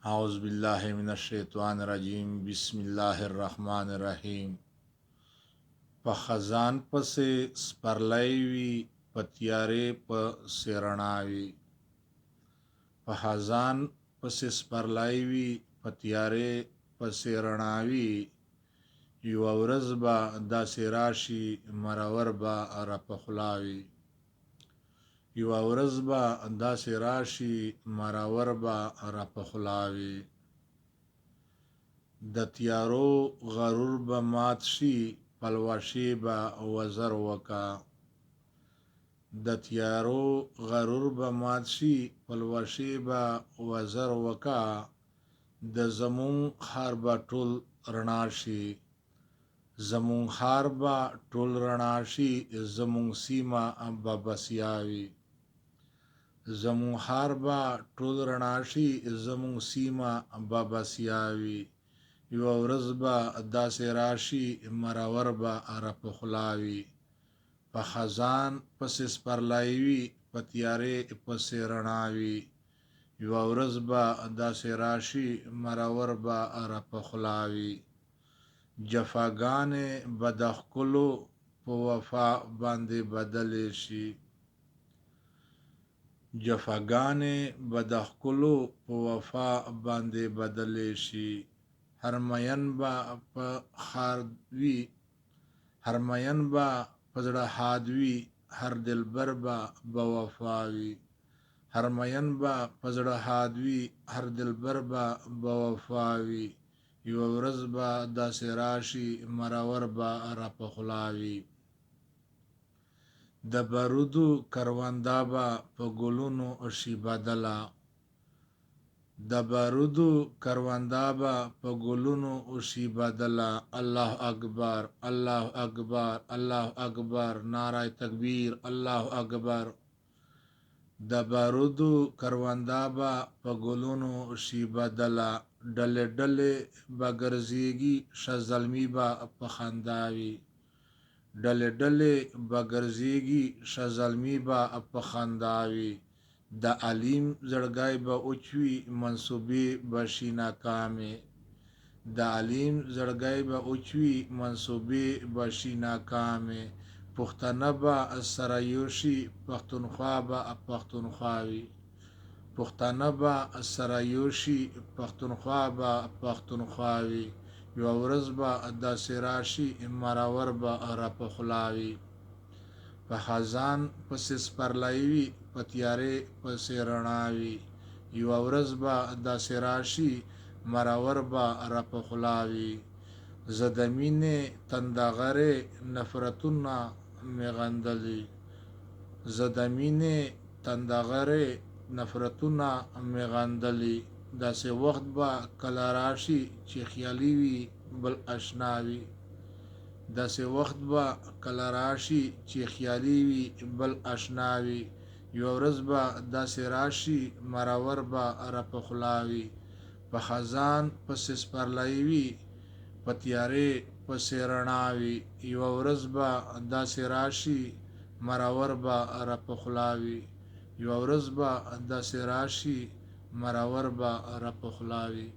اعوذ باللہ من الشیطان الرجیم بسم اللہ الرحمن الرحیم. په خزان پسې سپرلی وي، په تیارې پسې رڼا وي. په خزان پسې سپرلی وي، په تیارې پسې رڼا وي. یوه ورځ به داسې راشي مرور به راپخلا وي. یوه ورځ به داسې راشي مرور به راپخلا وي. د تیارو غرور به مات شي، پلوشې به وزر وکا. د تیارو غرور به مات شي، پلوشې به وزر وکا. د زمون ښار به ټول رڼا شي، زمون ښار به ټول رڼا شي. زمون سیمه به بسیا وي، زمون ښار به ټول رڼا شي. زمون سیمه به بسیا وي. یوه ورځ به داسې راشي مرور به راپخلا وي. په خزان پسې سپرلی وي، په تیارې پسې رڼا وي. یوه ورځ به داسې راشي مرور به راپخلا وي. جفاګانې به د ښکلو په وفا باندې بدلې شي، جفاګانې به د ښکلو په وفا باندې بدلې شي. هر مین به په ښار وي، هر مین به په زړه حاد وي. هر دلبر به وفا وي، هر مین به په زړه حاد وي. هر دلبر به وفا وي. یوه ورځ به داسې راشي مرور به راپخلا وي. د بارودو کرونده به په ګلونو شي بدله، د بارودو کرونده به په ګلونو شي بدله. الله اکبر، الله اکبر، الله اکبر، نعره تکبیر، الله اکبر. د بارودو کرونده به په ګلونو شي بدله. ډلې ډلې به ګرځېږي، ښه زلمي به په خندا وي. ډلې ډلې به ګرځېږي، ښه زلمي به په خندا وي. د علیم زړګی به اوچ وي، منصوبې به شي ناکامې. د علیم زړګی به اوچ وي، منصوبې به شي ناکامې. پښتانه به سره یو شي، پښتونخوا به پښتونخوا وي. پښتانه به سره یو شي، پښتونخوا به پښتونخوا وي. یوه ورځ به داسې راشي مرور به راپخلا وي. په خزان پسې سپرلی وي، په تیارې پسې رڼا وي. یوه ورځ به داسې راشي مرور به راپخلا وي. زه د مینې تندغرې نفرتونه مې غندلي، زه د مینې تندغرې نفرتونه مې غندلي. داسې وخت به کله راشي چې خیالي وي بل اشنا وي. داسې وخت به کله راشي چې خیالي وي بل اشنا وي. یوه ورځ به داسې راشي مرور به راپخلا وي. په خزان پسې سپرلی وي، په تیارې پسې رڼا وي. یوه ورځ به داسې راشي مرور به راپخلا وي. یوه ورځ به داسې راشي مرور به راپخلا وي.